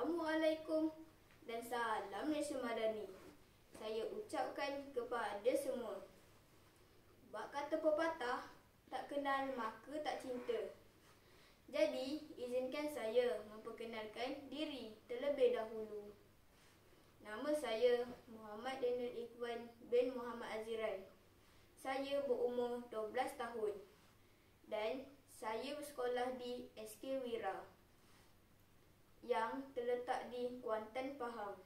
Assalamualaikum dan salam Malaysia Madani. Saya ucapkan kepada semua. Bak kata pepatah, tak kenal maka tak cinta. Jadi, izinkan saya memperkenalkan diri terlebih dahulu. Nama saya Muhammad Daniel Ikhwan bin Muhammad Aziran. Saya berumur 12 tahun dan saya bersekolah di SK Wira yang terletak di Kuantan, Pahang.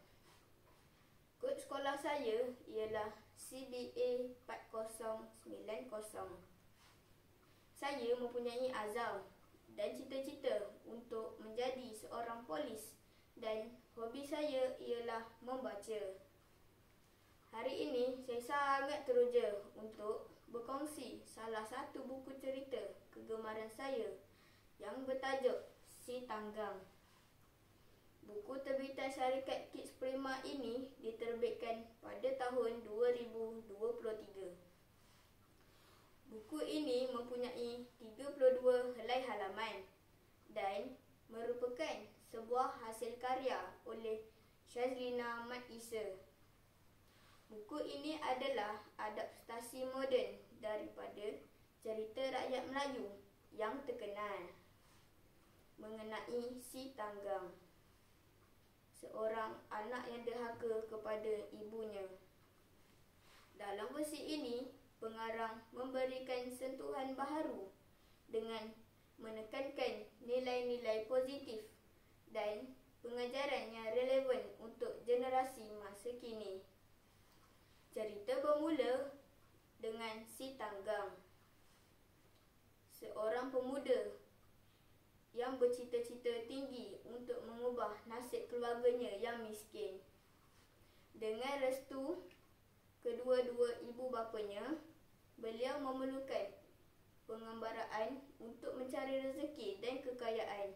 Kod sekolah saya ialah CBA 4090. Saya mempunyai azam dan cita-cita untuk menjadi seorang polis dan hobi saya ialah membaca. Hari ini saya sangat teruja untuk berkongsi salah satu buku cerita kegemaran saya yang bertajuk Si Tanggang. Buku terbitan syarikat Kids Prima ini diterbitkan pada tahun 2023. Buku ini mempunyai 32 helai halaman dan merupakan sebuah hasil karya oleh Syazlina Mat Isa. Buku ini adalah adaptasi moden daripada cerita rakyat Melayu yang terkenal mengenai Si Tanggang, seorang anak yang derhaka kepada ibunya. Dalam versi ini, pengarang memberikan sentuhan baharu dengan menekankan nilai-nilai positif dan pengajaran yang relevan untuk generasi masa kini. Cerita bermula dengan Si Tanggang, seorang pemuda yang bercita-cita tinggi untuk mengubah nasib keluarganya yang miskin. Dengan restu kedua-dua ibu bapanya, beliau memerlukan pengembaraan untuk mencari rezeki dan kekayaan.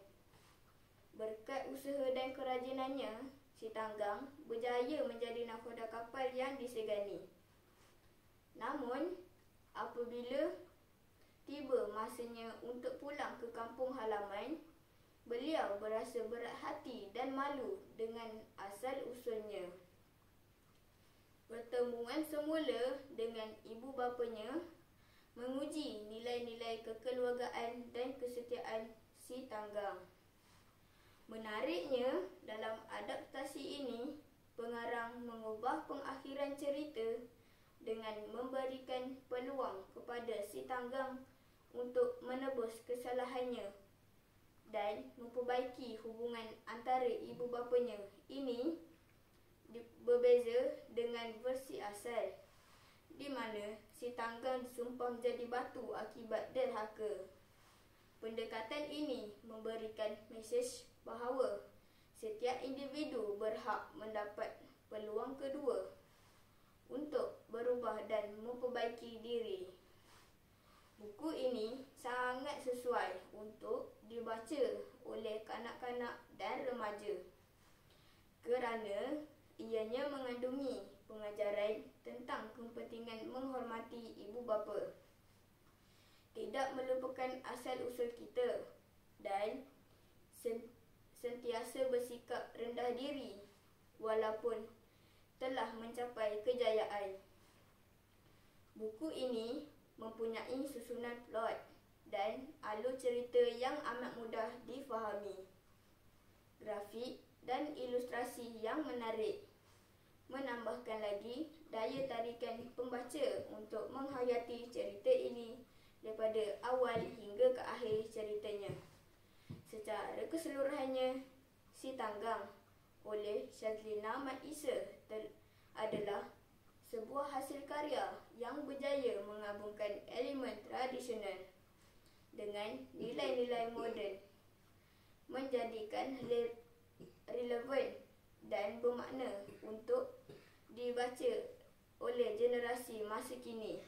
Berkat usaha dan kerajinannya, Si Tanggang berjaya menjadi nahkoda kapal yang disegani. Namun, apabila tiba masanya untuk pulang ke kampung halaman, beliau berasa berat hati dan malu dengan asal-usulnya. Pertemuan semula dengan ibu bapanya menguji nilai-nilai kekeluargaan dan kesetiaan Si Tanggang. Menariknya, dalam adaptasi ini, pengarang mengubah pengakhiran cerita dengan memberikan peluang kepada Si Tanggang untuk menebus kesalahannya dan memperbaiki hubungan antara ibu bapanya. Ini berbeza dengan versi asal, di mana Si Tanggang disumpah menjadi batu akibat derhaka. Pendekatan ini memberikan mesej bahawa setiap individu berhak mendapat peluang kedua untuk berubah dan memperbaiki diri. Buku ini sangat sesuai untuk dibaca oleh kanak-kanak dan remaja kerana ianya mengandungi pengajaran tentang kepentingan menghormati ibu bapa, tidak melupakan asal-usul kita dan sentiasa bersikap rendah diri walaupun telah mencapai kejayaan. Buku ini mempunyai susunan plot dan alur cerita yang amat mudah difahami. Grafik dan ilustrasi yang menarik menambahkan lagi daya tarikan pembaca untuk menghayati cerita ini daripada awal hingga ke akhir ceritanya. Secara keseluruhannya, Si Tanggang oleh Syazlina Mat Isa adalah sebuah hasil karya yang berjaya menggabungkan elemen tradisional dengan nilai-nilai moden, menjadikan relevan dan bermakna untuk dibaca oleh generasi masa kini.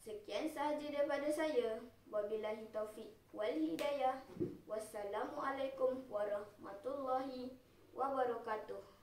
Sekian sahaja daripada saya. Wabillahi taufiq wal hidayah. Wassalamualaikum warahmatullahi wabarakatuh.